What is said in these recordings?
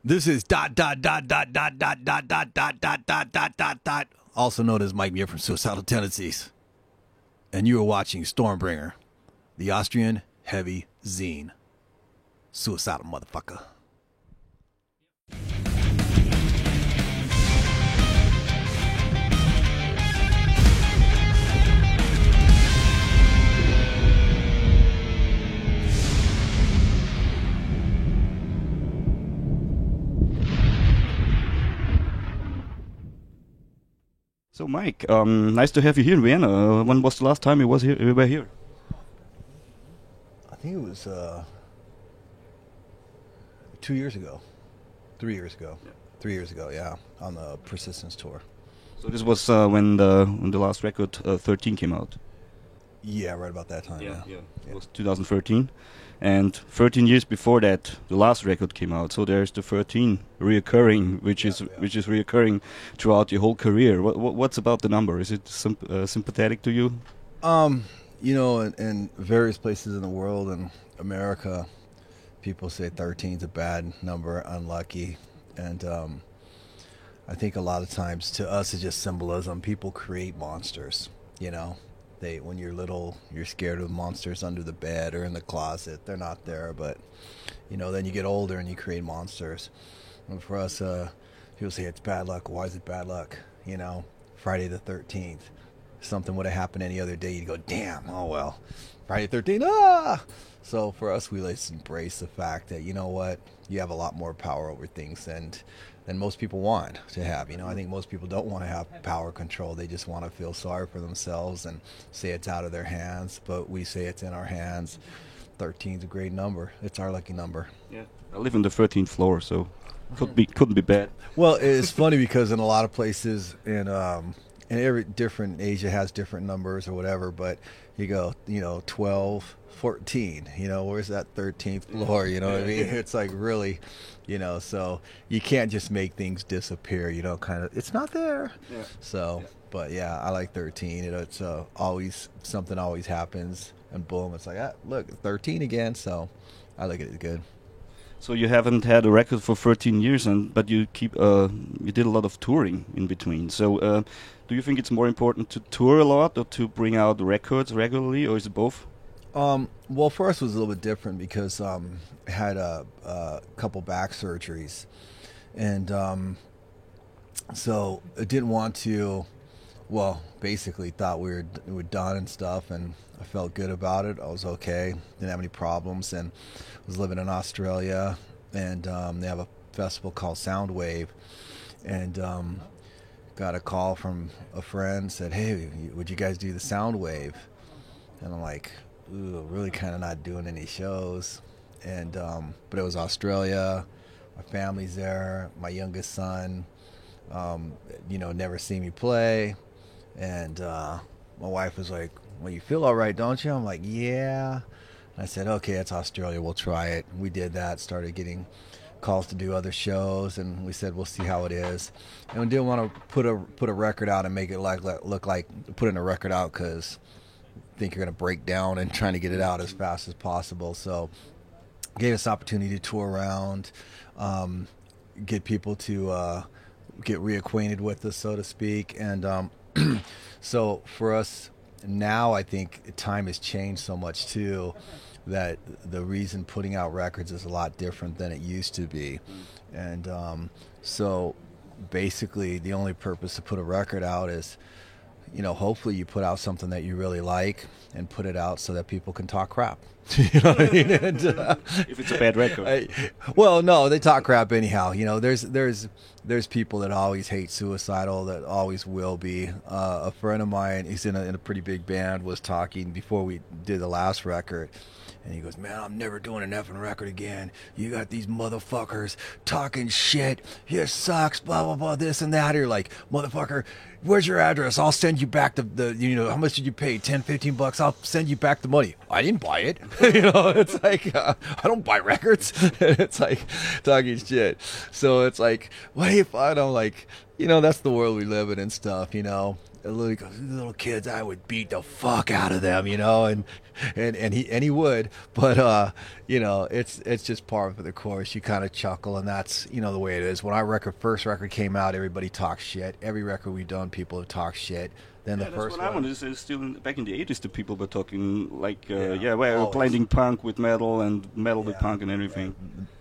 This is dot dot dot dot dot dot dot dot dot dot dot dot dot dot. Also known as Mike Muir from Suicidal Tendencies. And you are watching Stormbringer, the Austrian heavy zine. Suicidal motherfucker. So, Mike, nice to have you here in Vienna. When was the last time you were here? I think it was 2 years ago. 3 years ago. Yeah. 3 years ago, yeah, on the Persistence tour. So this was when the last record 13 came out. Yeah, right about that time. Yeah. It was 2013, and 13 years before that, the last record came out. So there's the 13 reoccurring, which is reoccurring throughout your whole career. What's about the number? Is it sympathetic to you? You know, in various places in the world, in America, people say 13 is a bad number, unlucky, and I think a lot of times to us it's just symbolism. People create monsters, you know. When you're little, you're scared of monsters under the bed or in the closet. They're not there, but you know, then you get older and you create monsters. And for us, people say it's bad luck. Why is it bad luck? You know, Friday the 13th. Something would have happened any other day, you'd go, damn, oh well, Friday the 13th, ah! So for us, we let's embrace the fact that, you know what, you have a lot more power over things than most people want to have. You know, I think most people don't want to have power control. They just want to feel sorry for themselves and say it's out of their hands, but we say it's in our hands. 13 is a great number. It's our lucky number. Yeah, I live on the 13th floor, so couldn't be bad. Well, it's funny because in a lot of places in every different, Asia has different numbers or whatever, but you go, you know, 12, 14, you know, where's that 13th floor, you know what I mean? It's like really, you know, so you can't just make things disappear, you know, kind of, it's not there. Yeah. So, but yeah, I like 13, you know, it's always, something always happens, and boom, it's like, look, 13 again, so I look at it good. So you haven't had a record for 13 years, but you did a lot of touring in between. So do you think it's more important to tour a lot or to bring out records regularly, or is it both? Well, for us it was a little bit different because I had a couple back surgeries, and so I didn't want to. Well, basically thought we were done and stuff, and I felt good about it. I was okay, didn't have any problems, and was living in Australia, and they have a festival called Soundwave, and got a call from a friend, said, hey, would you guys do the Soundwave? And I'm like, ooh, really kind of not doing any shows, and but it was Australia, my family's there, my youngest son, you know, never seen me play, and my wife was like, well, you feel all right, don't you? I'm like, yeah. And I said, okay, it's Australia, we'll try it. We did that, started getting calls to do other shows, and we said, we'll see how it is. And we didn't want to put a record out and make it look like putting a record out because I think you're going to break down and trying to get it out as fast as possible. So gave us opportunity to tour around, get people to get reacquainted with us, so to speak. And so for us now, I think time has changed so much too, that the reason putting out records is a lot different than it used to be. And so basically the only purpose to put a record out is, you know, hopefully you put out something that you really like and put it out so that people can talk crap. You know what I mean? And, if it's a bad record. Well, no, they talk crap anyhow. You know, there's people that always hate Suicidal, that always will be. A friend of mine, he's in a pretty big band, was talking before we did the last record. And he goes, man, I'm never doing an effing record again. You got these motherfuckers talking shit. Here sucks, blah, blah, blah, this and that. You're like, motherfucker, where's your address? I'll send you back the you know, how much did you pay? 10, 15 bucks. I'll send you back the money. I didn't buy it. You know, it's like, I don't buy records. It's like talking shit. So it's like, what do you find? I'm like, you know, that's the world we live in and stuff, you know. little kids, I would beat the fuck out of them, you know, and he would, but you know, it's just par for the course. You kind of chuckle, and that's, you know, the way it is. When our first record came out, everybody talks shit. Every record we've done, people have talked shit. Then Yeah, the that's first what I one, want. Is still back in the 80s, the people were talking like, Yeah, we're always. blending punk with metal and metal with Yeah. punk and everything.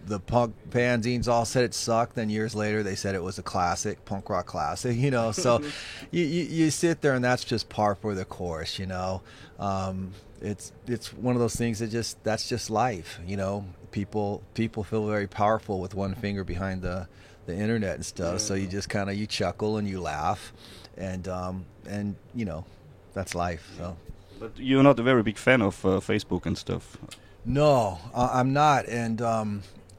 the punk fanzines all said it sucked. Then years later, they said it was a classic, punk rock classic. You know, so you sit there, and that's just par for the course. You know, it's one of those things that's just life. You know, people feel very powerful with one finger behind the internet and stuff. So you just kind of you chuckle and you laugh, and you know, that's life. So. But you're not a very big fan of Facebook and stuff. No, I'm not, and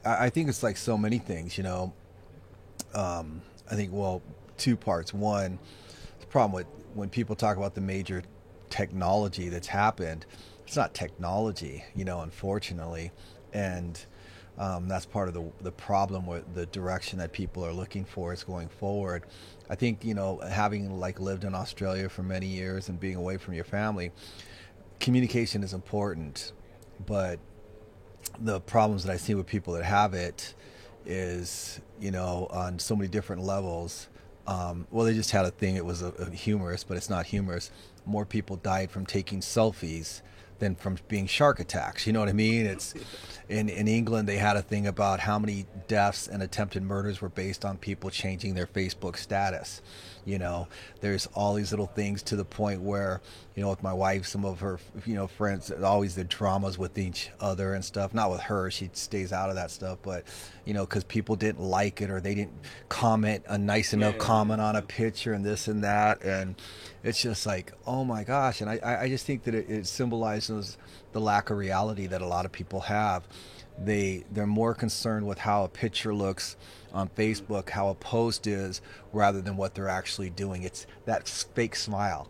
I think it's like so many things, you know. I think, well, two parts. One, the problem with when people talk about the major technology that's happened, it's not technology, you know, unfortunately, and that's part of the problem with the direction that people are looking for is going forward. I think, you know, having like lived in Australia for many years and being away from your family, communication is important, but the problems that I see with people that have it is, you know, on so many different levels. Well, they just had a thing. It was a humorous, but it's not humorous. More people died from taking selfies than from being shark attacks. You know what I mean? It's in England, they had a thing about how many deaths and attempted murders were based on people changing their Facebook status. You know, there's all these little things to the point where, you know, with my wife, some of her, you know, friends, always the dramas with each other and stuff. Not with her, she stays out of that stuff, but, you know, because people didn't like it or they didn't comment a nice enough comment on a picture and this and that. And it's just like, oh my gosh. And I just think that it symbolizes the lack of reality that a lot of people have. They're more concerned with how a picture looks on Facebook, how a post is, rather than what they're actually doing. It's that fake smile,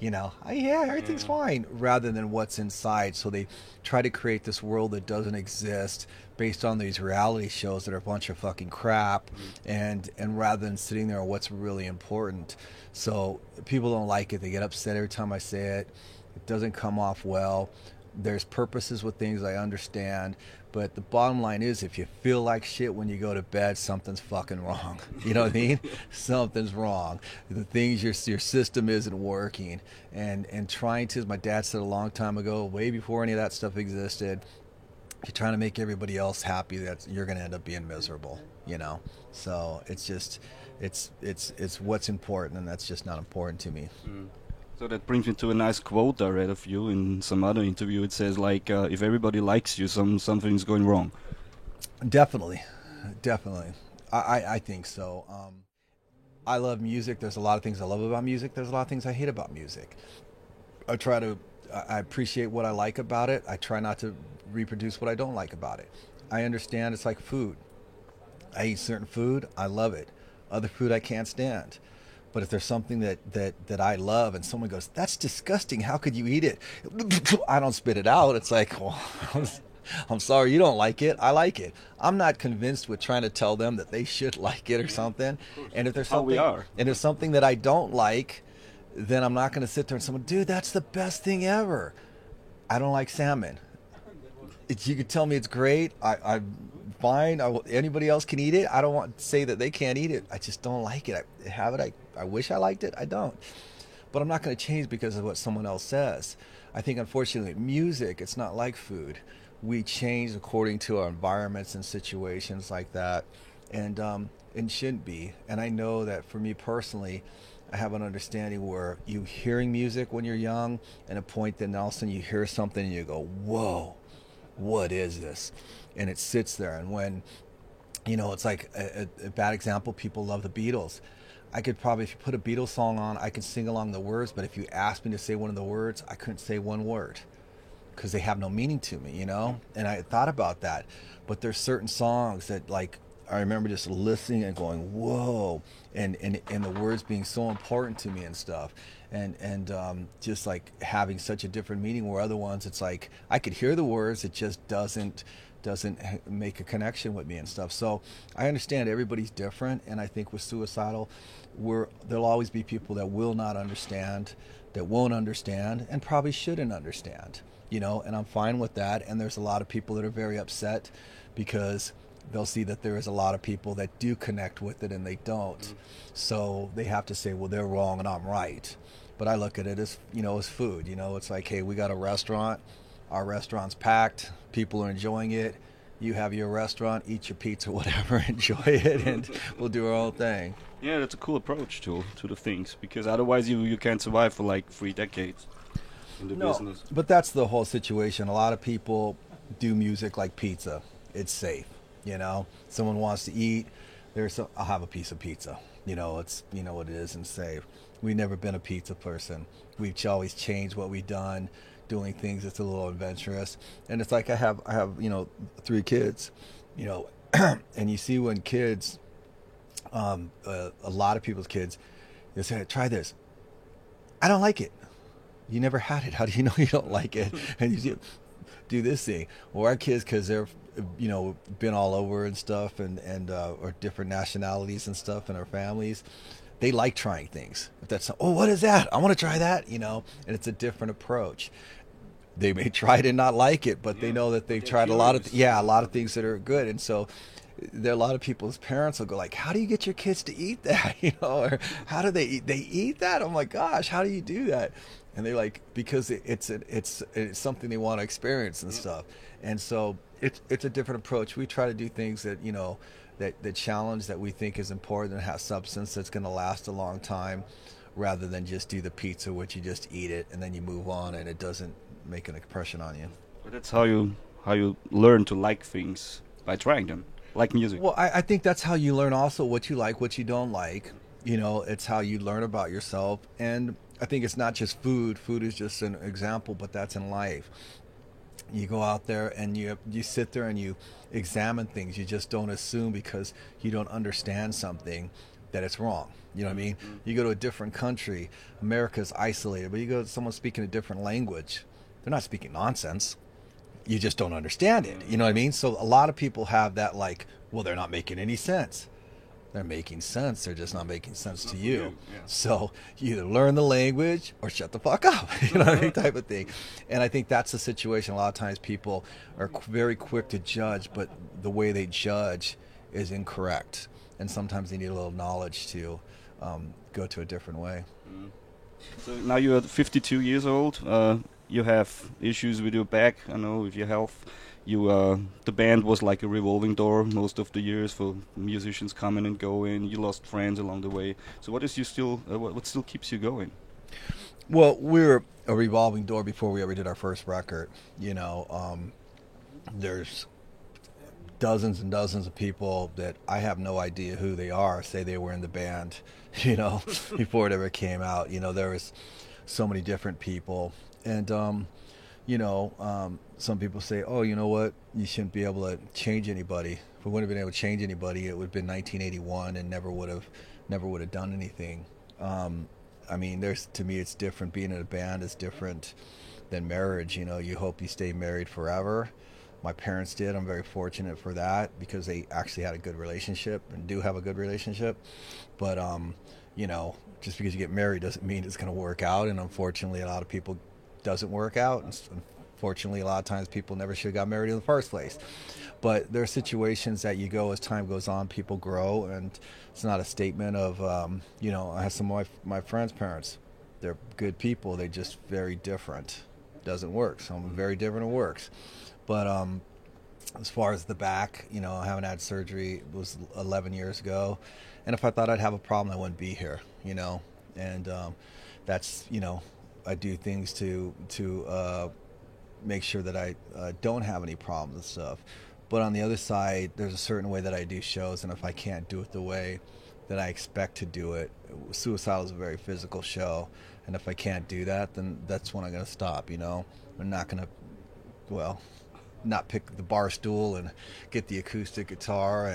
you know, yeah, everything's fine, rather than what's inside. So they try to create this world that doesn't exist based on these reality shows that are a bunch of fucking crap, and rather than sitting there on what's really important. So people don't like it. They get upset every time I say it. It doesn't come off well. There's purposes with things, I understand, but the bottom line is, if you feel like shit when you go to bed, something's fucking wrong. You know what I mean? Something's wrong. The things your system isn't working, and trying to, as my dad said a long time ago, way before any of that stuff existed, if you're trying to make everybody else happy, you're going to end up being miserable. You know, so it's just it's what's important, and that's just not important to me. So that brings me to a nice quote I read of you in some other interview. It says, like, if everybody likes you, something's going wrong. Definitely. I think so. I love music. There's a lot of things I love about music. There's a lot of things I hate about music. I appreciate what I like about it. I try not to reproduce what I don't like about it. I understand it's like food. I eat certain food, I love it. Other food I can't stand. But if there's something that I love and someone goes, that's disgusting, how could you eat it? I don't spit it out. It's like, well, I'm sorry you don't like it. I like it. I'm not convinced with trying to tell them that they should like it or something. And if there's something that I don't like, then I'm not going to sit there and someone, dude, that's the best thing ever. I don't like salmon. You could tell me it's great. I'm fine. Anybody else can eat it. I don't want to say that they can't eat it. I just don't like it. I wish I liked it. I don't. But I'm not going to change because of what someone else says. I think, unfortunately, music, it's not like food. We change according to our environments and situations like that. And shouldn't be. And I know that for me personally, I have an understanding where you hearing music when you're young, and a point then all of a sudden you hear something and you go, whoa, what is this? And it sits there. And when, you know, it's like a bad example, people love the Beatles. I could probably, if you put a Beatles song on, I could sing along the words, but if you asked me to say one of the words, I couldn't say one word because they have no meaning to me, you know? And I thought about that. But there's certain songs that, like, I remember just listening and going, whoa, and the words being so important to me and stuff. And just like having such a different meaning, where other ones, it's like I could hear the words, it just doesn't doesn't make a connection with me and stuff. So I understand everybody's different, and I think with suicidal, there'll always be people that will not understand, that won't understand, and probably shouldn't understand. And I'm fine with that. And there's a lot of people that are very upset because they'll see that there is a lot of people that do connect with it and they don't. Mm-hmm. So they have to say, well, they're wrong and I'm right. But I look at it as, as food. It's like, hey, we got a restaurant. Our restaurant's packed. People are enjoying it. You have your restaurant, eat your pizza, whatever, enjoy it, and we'll do our own thing. Yeah, that's a cool approach to the things, because otherwise you can't survive for like 3 decades in the business. But that's the whole situation. A lot of people do music like pizza. It's safe, Someone wants to eat, I'll have a piece of pizza. It's what it is and safe. We've never been a pizza person. We've always changed what we've done, doing things that's a little adventurous. And it's like I have 3 kids, and you see when kids, a lot of people's kids, they say, try this. I don't like it. You never had it. How do you know you don't like it? And you do this thing. Well, our kids, because they're, been all over and stuff, and or different nationalities and stuff in our families, they like trying things. If that's, what is that? I want to try that, and it's a different approach. They may try it and not like it, but they know that they've tried a lot of things that are good. And so there are a lot of people's parents will go like, how do you get your kids to eat that? Or how do they eat that? Oh my gosh, how do you do that? And they're like, because it's something they want to experience and stuff. And so it's a different approach. We try to do things that, that challenge, that we think is important and has substance that's going to last a long time, rather than just do the pizza, which you just eat it and then you move on and it doesn't make an impression on you. But that's how you learn to like things, by trying them, like music. Well, I think that's how you learn also what you like, what you don't like. It's how you learn about yourself. And I think it's not just food. Food is just an example, but that's in life. You go out there and you sit there and you examine things. You just don't assume because you don't understand something that it's wrong. You know what I mean? Mm-hmm. You go to a different country, America's isolated, but you go to someone speaking a different language, they're not speaking nonsense. You just don't understand it. You know what I mean? So a lot of people have that like, well, they're not making any sense. They're making sense. They're just not making sense to you. Yeah. So you either learn the language or shut the fuck up, you know what I mean, type of thing. And I think that's the situation. A lot of times people are very quick to judge, but the way they judge is incorrect. And sometimes they need a little knowledge to go to a different way. Mm. So now you're 52 years old. You have issues with your back, I know, with your health. The band was like a revolving door most of the years for musicians coming and going. You lost friends along the way. So what still keeps you going? Well, we were a revolving door before we ever did our first record. There's dozens and dozens of people that I have no idea who they are, say they were in the band, before it ever came out. There was so many different people. And, some people say, oh, you know what? You shouldn't be able to change anybody. If we wouldn't have been able to change anybody, it would have been 1981 and never would have done anything. To me, it's different. Being in a band is different than marriage. You hope you stay married forever. My parents did. I'm very fortunate for that because they actually had a good relationship and do have a good relationship. But, just because you get married doesn't mean it's going to work out. And unfortunately, a lot of people doesn't work out. Unfortunately, a lot of times people never should have got married in the first place. But there are situations that you go, as time goes on, people grow, and it's not a statement of, I have some of my friends' parents. They're good people. They're just very different. Doesn't work. So I'm very different. It works. But as far as the back, I haven't had surgery. It was 11 years ago. And if I thought I'd have a problem, I wouldn't be here, And that's, I do things to make sure that I don't have any problems and stuff. But on the other side, there's a certain way that I do shows, and if I can't do it the way that I expect to do it, Suicidal is a very physical show, and if I can't do that, then that's when I'm going to stop, I'm not going to, not pick the bar stool and get the acoustic guitar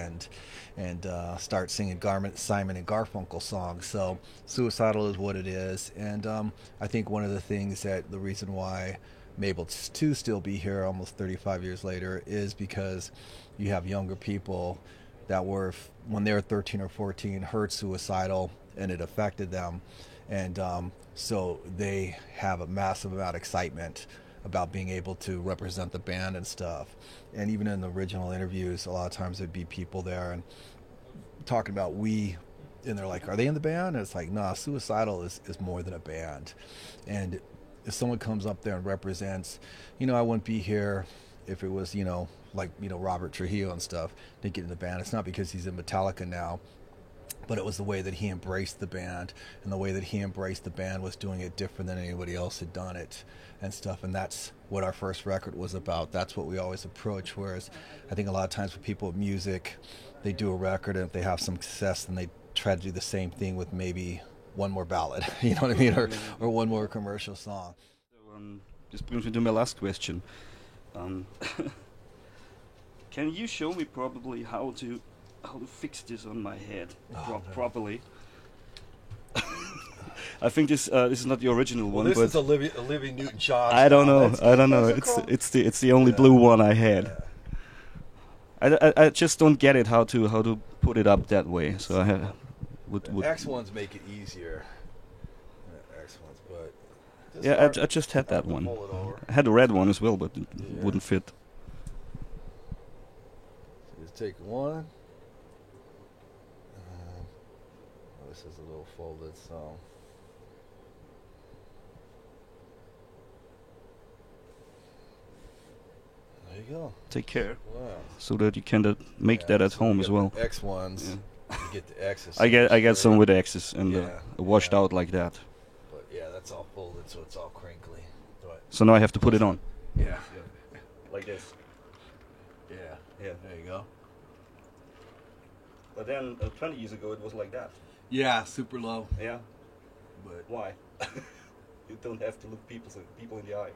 and start singing Simon and Garfunkel songs. So Suicidal is what it is, and I think one of the things that the reason why I'm able to still be here almost 35 years later is because you have younger people that were, when they were 13 or 14, heard Suicidal and it affected them. And so they have a massive amount of excitement about being able to represent the band and stuff. And even in the original interviews, a lot of times there'd be people there and talking about and they're like, are they in the band? And it's like, nah, Suicidal is more than a band. And if someone comes up there and represents, I wouldn't be here if it was, like, Robert Trujillo and stuff, didn't get in the band. It's not because he's in Metallica now, but it was the way that he embraced the band, and the way that he embraced the band was doing it different than anybody else had done it and stuff. And that's what our first record was about. That's what we always approach. Whereas I think a lot of times with people with music, they do a record, and if they have some success, then they try to do the same thing with maybe one more ballad, you know what I mean, or one more commercial song. So, this brings me to my last question. Can you show me probably how to fix this on my head properly? I think this is not the original one. This but is Olivia Newton-John. I don't know. It's the only blue one I had. I just don't get it how to put it up that way. So I would X ones make it easier. X ones, but yeah, I just had that one. I had a red one as well, but it wouldn't fit. So just take one. This is a little folded, so. There you go. Take care. Wow. So that you can make that at home as well. X ones. Yeah. You get the X's. I get some with X's and washed out like that. But yeah, that's all folded, so it's all crinkly. But so now I have to put it on. Yeah. Like this. Yeah. Yeah. There you go. But then 20 years ago it was like that. Yeah, super low. Yeah. But why? You don't have to look people in the eye.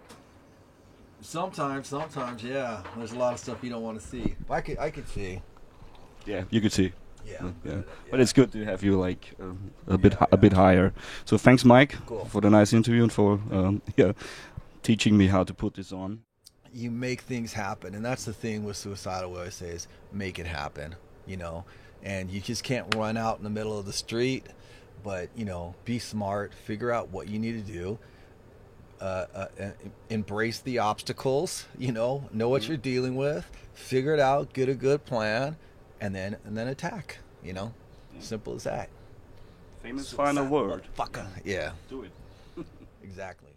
Sometimes, yeah. There's a lot of stuff you don't want to see. I could see. Yeah, you could see. Yeah. But it's good to have you like a bit higher. So thanks, Mike, for the nice interview and for teaching me how to put this on. You make things happen, and that's the thing with Suicidal. What I say is make it happen. And you just can't run out in the middle of the street, but be smart, figure out what you need to do. Embrace the obstacles, know what you're dealing with, figure it out, get a good plan, and then attack, Simple as that. Famous final word. Fucker. Yeah. Do it. Exactly.